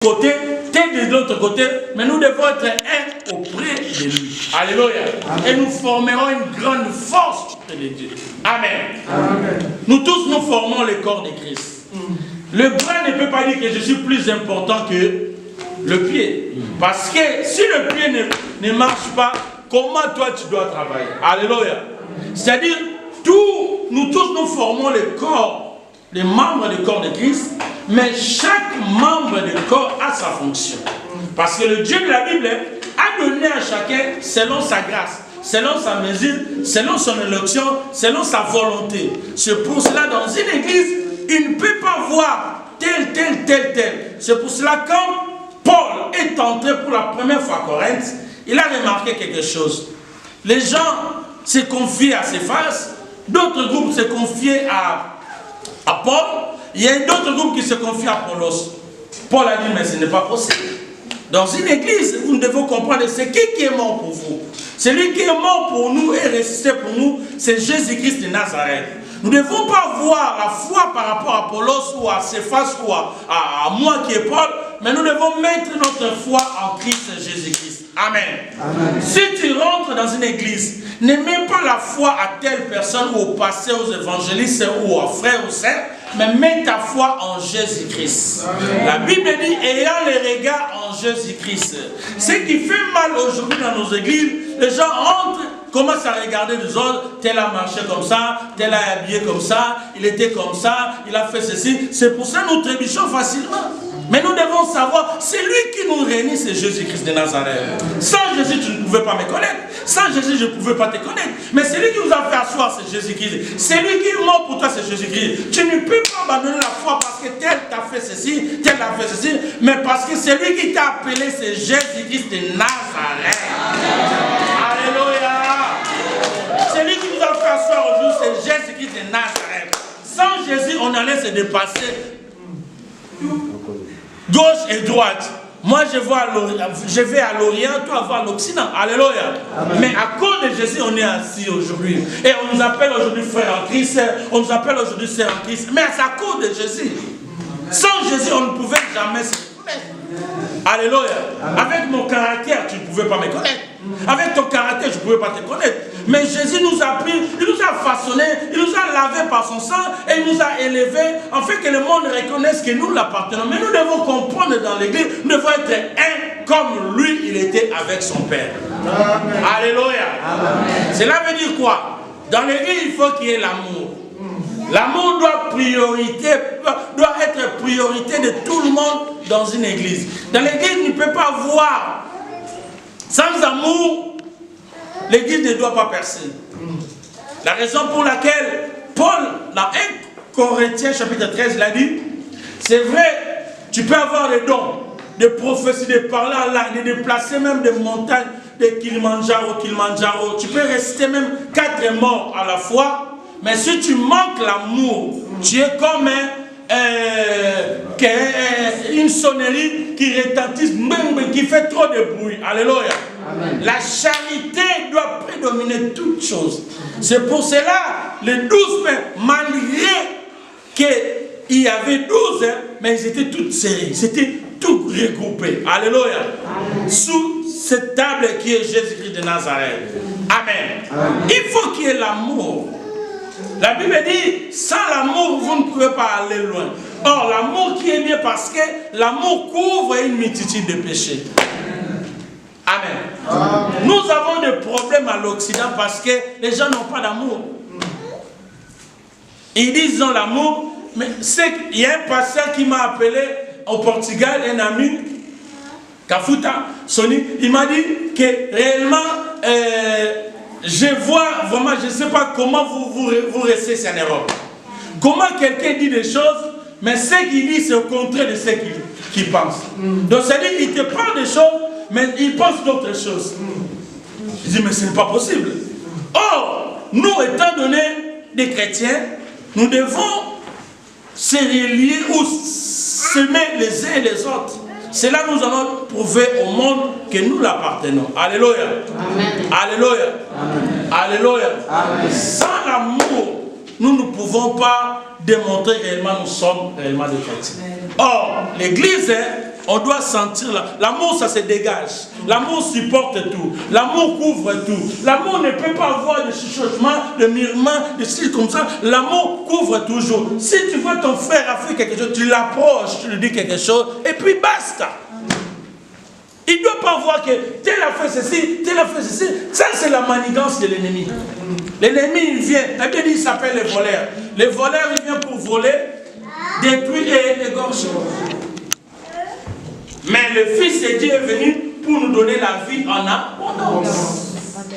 côté, t'es de l'autre côté, mais nous devons être un auprès de lui. Alléluia. Amen. Et nous formerons une grande force auprès de Dieu. Amen. Amen. Nous tous, nous formons le corps de Christ. Le bras ne peut pas dire que je suis plus important que le pied. Parce que si le pied ne marche pas, comment toi tu dois travailler? Alléluia. C'est-à-dire, nous tous, nous formons le corps, les membres du corps de Christ, mais chaque membre du corps a sa fonction. Parce que le Dieu de la Bible a donné à chacun selon sa grâce, selon sa mesure, selon son élection, selon sa volonté. C'est pour cela, dans une église, il ne peut pas voir tel. C'est pour cela, quand Paul est entré pour la première fois à Corinthe, il a remarqué quelque chose. Les gens se confient à Céphas, d'autres groupes se confient à Paul, il y a d'autres groupes qui se confient à Apollos. Paul a dit, mais ce n'est pas possible. Dans une église, vous devez comprendre, c'est qui est mort pour vous? Celui qui est mort pour nous et ressuscité pour nous, c'est Jésus-Christ de Nazareth. Nous ne devons pas voir la foi par rapport à Apollos ou à Céphas ou à moi qui est Paul, mais nous devons mettre notre foi en Christ Jésus-Christ. Amen. Amen. Si tu rentres dans une église, ne mets pas la foi à telle personne ou au pasteur, aux évangélistes ou aux frères ou sœurs, mais mets ta foi en Jésus-Christ. La Bible dit, ayant les regards en Jésus-Christ. Ce qui fait mal aujourd'hui dans nos églises, les gens entrent, commencent à regarder les autres, tel a marché comme ça, tel a habillé comme ça, il était comme ça, il a fait ceci. C'est pour ça que nous trébuchons facilement. Mais nous devons savoir, c'est lui qui nous réunit, c'est Jésus-Christ de Nazareth. Sans Jésus, tu ne pouvais pas me connaître. Sans Jésus, je ne pouvais pas te connaître. Mais c'est lui qui nous a fait asseoir, c'est Jésus-Christ. C'est lui qui est mort pour toi, c'est Jésus-Christ. Tu ne peux pas abandonner la foi parce que tel t'a fait ceci, tel t'a fait ceci, mais parce que c'est lui qui t'a appelé, c'est Jésus-Christ de Nazareth. Alléluia. C'est lui qui nous a fait asseoir aujourd'hui, c'est Jésus-Christ de Nazareth. Sans Jésus, on allait se dépasser. Gauche et droite. Moi, je vais à l'Orient, toi, voir l'Occident. Alléluia. Amen. Mais à cause de Jésus, on est assis aujourd'hui. Et on nous appelle aujourd'hui frères en Christ. On nous appelle aujourd'hui sœurs en Christ. Mais c'est à cause de Jésus. Sans Jésus, on ne pouvait jamais se connaître. Alléluia. Amen. Avec mon caractère, tu ne pouvais pas me connaître. Avec ton caractère, je ne pouvais pas te connaître. Mais Jésus nous a pris, il nous a façonné, il nous a lavé par son sang et il nous a élevés, en fait que le monde reconnaisse que nous l'appartenons. Mais nous devons comprendre dans l'église, nous devons être un comme lui, il était avec son Père. Amen. Alléluia. Amen. Cela veut dire quoi? Dans l'église, il faut qu'il y ait l'amour. L'amour doit être priorité de tout le monde dans une église. Dans l'église, il ne peut pas voir. Sans amour, l'église ne doit pas percer. La raison pour laquelle Paul, dans 1 Corinthiens chapitre 13, il a dit, c'est vrai, tu peux avoir les dons de prophétie, de parler à l'âme, de déplacer même des montagnes de Kilimanjaro, tu peux rester même 4 morts à la fois, mais si tu manques l'amour, tu es comme une sonnerie qui retentisse, qui fait trop de bruit. Alléluia. Amen. La charité doit prédominer toutes choses. C'est pour cela, les 12 pères, malgré qu'il y avait 12, mais ils étaient toutes serrées. C'était tout regroupé. Alléluia. Amen. Sous cette table qui est Jésus-Christ de Nazareth. Amen. Amen. Il faut qu'il y ait l'amour. La Bible dit, sans l'amour, vous ne pouvez pas aller loin. Or, l'amour qui est bien parce que l'amour couvre une multitude de péchés. Amen. Amen. Nous avons des problèmes à l'Occident parce que les gens n'ont pas d'amour. Ils disent qu'ils ont l'amour, mais il y a un pasteur qui m'a appelé au Portugal, un ami, Kafuta, Sony, il m'a dit que réellement, je vois vraiment, je ne sais pas comment vous restez en Europe. Comment quelqu'un dit des choses, mais ce qu'il dit, c'est au contraire de ce qu'il pense. Donc, c'est-à-dire qu'il te parle des choses, mais il pense d'autres choses. Je dis, mais ce n'est pas possible. Or, nous, étant donné des chrétiens, nous devons se relier ou s'aimer les uns et les autres. C'est là que nous allons prouver au monde que nous l'appartenons. Alléluia. Amen. Alléluia. Amen. Alléluia. Amen. Sans l'amour, nous ne pouvons pas démontrer réellement nous sommes réellement des chrétiens. Or, l'église, on doit sentir l'amour, ça se dégage. L'amour supporte tout. L'amour couvre tout. L'amour ne peut pas avoir de chuchotements, de murmures, de style comme ça. L'amour couvre toujours. Si tu vois ton frère a fait quelque chose, tu l'approches, tu lui dis quelque chose, et puis basta. Il ne doit pas voir que tel a fait ceci, tel a fait ceci. Ça, c'est la manigance de l'ennemi. L'ennemi, il vient. La Bible dit, il s'appelle les voleurs. Les voleurs, ils viennent pour voler, détruire et égorger. Mais le Fils de Dieu est venu pour nous donner la vie en abondance.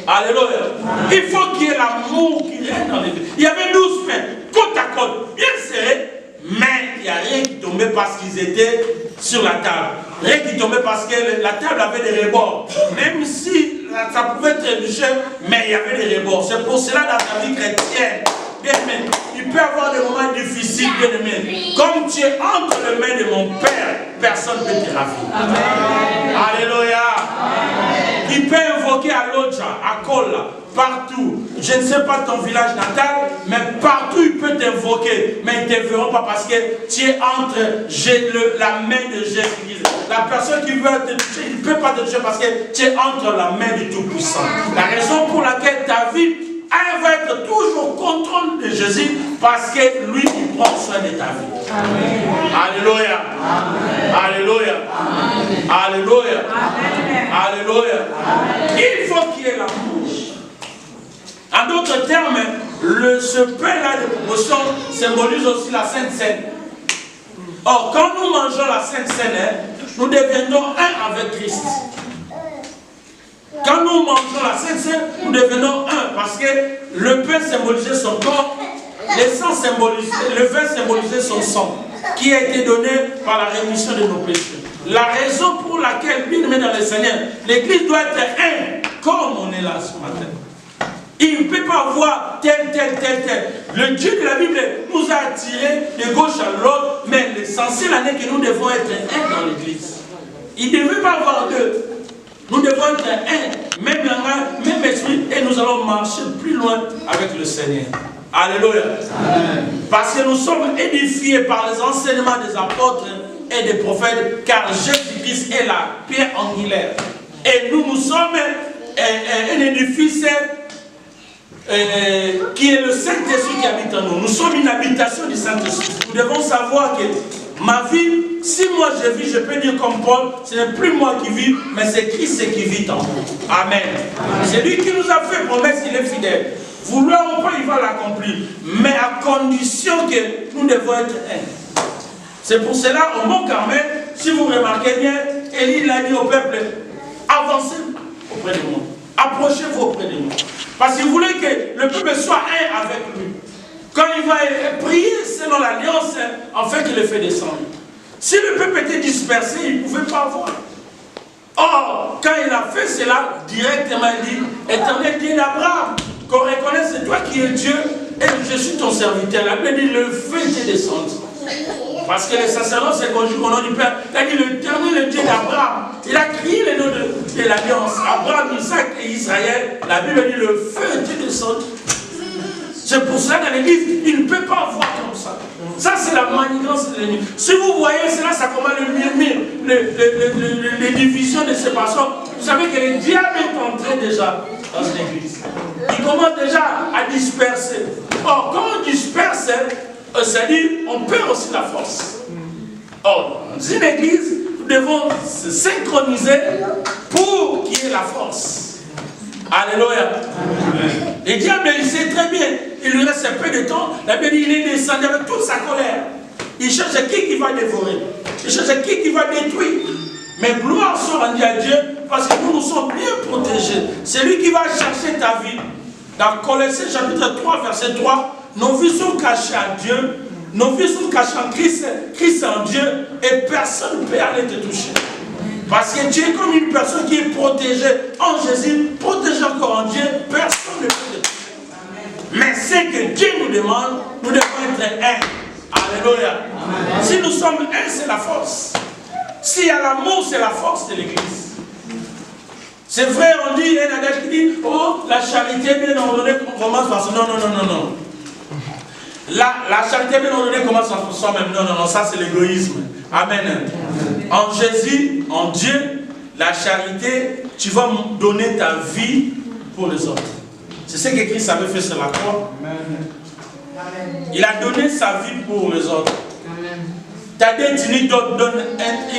Alléluia. Il faut qu'il y ait l'amour qui règne dans les deux. Il y avait 12 pains, côte à côte, bien serrés, mais il n'y a rien qui tombait parce qu'ils étaient sur la table. Rien qui tombait parce que la table avait des rebords. Même si ça pouvait trébucher, mais il y avait des rebords. C'est pour cela dans ta vie chrétienne, bien aimé, il peut y avoir des moments difficiles, bien aimé. Comme tu es entre les mains de mon Père, personne ne peut te ravir. Alléluia. Il peut invoquer à Lodja, à Kola, partout. Je ne sais pas ton village natal, mais partout il peut t'invoquer. Mais ils ne te verront pas parce que tu es entre la main de Jésus-Christ. La personne qui veut te toucher, il ne peut pas te toucher parce que tu es entre la main du Tout-Puissant. La raison pour laquelle ta vie elle va être toujours contrôle de Jésus parce que lui, il prend soin de ta vie. Amen. Alléluia. Amen. Alléluia. Amen. Alléluia. Amen. Alléluia. Amen. Il faut qu'il y ait l'amour. En d'autres termes, ce pain-là de promotion symbolise aussi la Sainte Seine. Or, quand nous mangeons la Sainte Seine, nous devenons un avec Christ. Quand nous mangeons la Sainte Seine, nous devenons un parce que le pain symbolisait son corps, le vin symbolisait son sang qui a été donné par la rémission de nos péchés. La raison pour laquelle, bien aimé dans le Seigneur, l'Église doit être un, comme on est là ce matin. Il ne peut pas avoir tel. Le Dieu de la Bible nous a attirés de gauche à l'autre, mais l'essentiel est que nous devons être un dans l'Église. Il ne veut pas avoir deux. Nous devons être un, même langage, même esprit, et nous allons marcher plus loin avec le Seigneur. Alléluia. Amen. Parce que nous sommes édifiés par les enseignements des apôtres et des prophètes, car Jésus-Christ est la pierre angulaire. Et nous sommes un édifice qui est le Saint-Esprit qui habite en nous. Nous sommes une habitation du Saint-Esprit. Nous devons savoir que ma vie, si moi je vis, je peux dire comme Paul, ce n'est plus moi qui vis, mais c'est Christ qui vit en nous. Amen. C'est lui qui nous a fait promesse, il est fidèle. Vouloir ou pas, il va l'accomplir. Mais à condition que nous devons être un. C'est pour cela, au Mont Carmel, si vous remarquez bien, Élie l'a dit au peuple, avancez auprès de moi. Approchez-vous auprès de moi. Parce qu'il voulait que le peuple soit un avec lui. Quand il va prier selon l'alliance, en fait, il le fait descendre. Si le peuple était dispersé, il ne pouvait pas voir. Or, quand il a fait cela, directement, il dit, Éternel Dieu d'Abraham, qu'on reconnaisse c'est toi qui es Dieu, et je suis ton serviteur. La Bible dit, le feu était descendu. Parce que le sacerdoce se conjugue au nom du Père. Il a dit, l'Éternel Dieu d'Abraham. Il a crié le nom de l'alliance. Abraham, Isaac et Israël. La Bible dit, le feu était descendu. C'est pour cela dans l'église, il ne peut pas voir comme ça. Ça, c'est la manigance de l'ennemi. Si vous voyez cela, ça commence le murmure, les divisions de séparation. Vous savez que le diable est entré déjà dans l'église. Il commence déjà à disperser. Or, quand on disperse, c'est-à-dire, on perd aussi la force. Or, dans une église, nous devons se synchroniser pour qu'il y ait la force. Alléluia. Le diable, il sait très bien, il lui reste un peu de temps. La Bible dit, il est descendu avec toute sa colère. Il cherche qui va dévorer. Il cherche qui va détruire. Mais gloire soit rendue à Dieu, parce que nous sommes bien protégés. C'est lui qui va chercher ta vie. Dans Colossiens chapitre 3, verset 3, nos vies sont cachées à Dieu. Nos vies sont cachées en Christ, Christ en Dieu, et personne ne peut aller te toucher. Parce que tu es comme une personne qui est protégée en Jésus, protégée encore en Dieu, personne ne peut te toucher. Mais ce que Dieu nous demande, nous devons être un. Alléluia. Amen. Si nous sommes un, c'est la force. S'il y a l'amour, c'est la force de l'église. C'est vrai, on dit, il y a un adage qui dit, oh, la charité bien ordonnée commence par soi. Non. La charité bien ordonnée commence par soi-même. Non, ça c'est l'égoïsme. Amen. En Jésus, en Dieu, la charité, tu vas donner ta vie pour les autres. C'est ce que Christ avait fait sur la croix. Il a donné sa vie pour les autres. Tu as des tuniques, d'autres donnent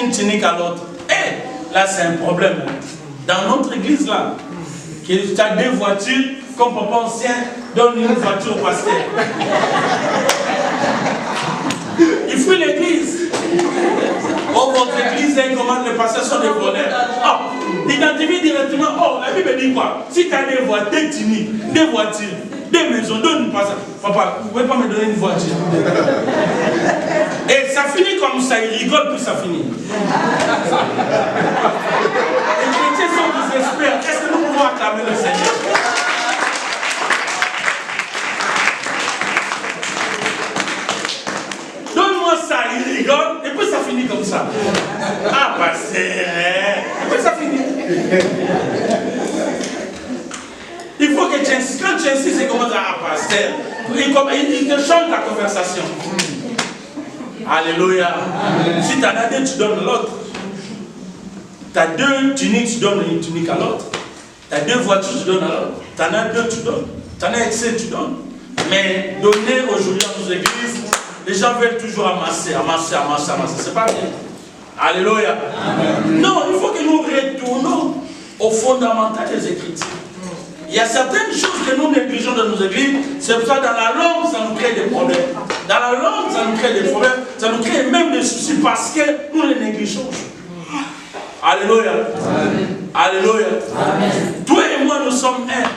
une tunique à l'autre. Et là, c'est un problème. Dans notre église, là, tu as des voitures, comme papa ancien donne une voiture au pasteur. Il fuit l'église. Oh, votre église commande le pasteur sont des voleurs. Oh, identifie directement. Oh, la Bible dit quoi? Si tu as des voitures, des tuniques, des voitures, des maisons, donne une pasteur. Papa, vous ne pouvez pas me donner une voiture. Et ça finit comme ça, il rigole, puis ça finit. Les chrétiens sont des experts. Est-ce que nous pouvons acclamer le Seigneur? Donne-moi ça, il rigole, et puis ça finit comme ça. Ah, pasteur, et puis ça finit. Il faut que tu insistes. Quand tu insistes, c'est comme ça, ah, pasteur. Il te change la conversation. Alléluia. Si tu en as deux, tu donnes l'autre. Tu as deux tuniques, tu donnes une tunique à l'autre. Tu as deux voitures, tu donnes à l'autre. Tu en as deux, tu donnes. Tu en as excès, tu donnes. Mais donner aujourd'hui dans nos églises, les gens veulent toujours amasser. C'est pas bien. Alléluia. Amen. Non, il faut que nous retournons au fondamental des Écritures. Il y a certaines choses que nous négligeons dans nos églises. C'est pour ça que dans la langue, ça nous crée des problèmes. Dans la langue, ça nous crée des problèmes. Ça nous crée même des soucis parce que nous les négligeons. Alléluia. Amen. Alléluia. Amen. Toi et moi, nous sommes un.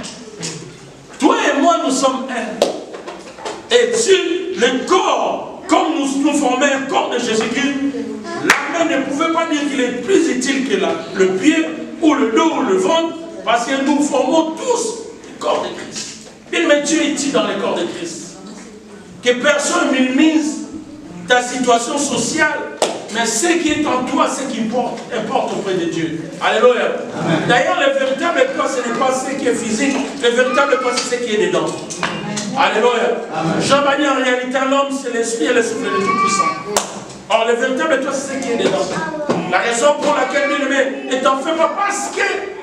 Toi et moi, nous sommes un. Et tu, le corps, comme nous formons un corps de Jésus-Christ, la main ne pouvait pas dire qu'il est plus utile que le pied, ou le dos, ou le ventre, parce que nous formons tous le corps de Christ. Mais tu es utile dans le corps de Christ. Que personne ne minimise ta situation sociale, mais ce qui est en toi, ce qui importe auprès de Dieu. Alléluia. D'ailleurs, le véritable corps, ce n'est pas ce qui est physique, le véritable corps, c'est ce qui est dedans. Alléluia. Jean va dire en réalité, l'homme, c'est l'esprit et le souffle de Tout-Puissant. Or, le véritable toi, c'est ce qui est dedans. La raison pour laquelle, bien aimé, ne t'en fais pas parce que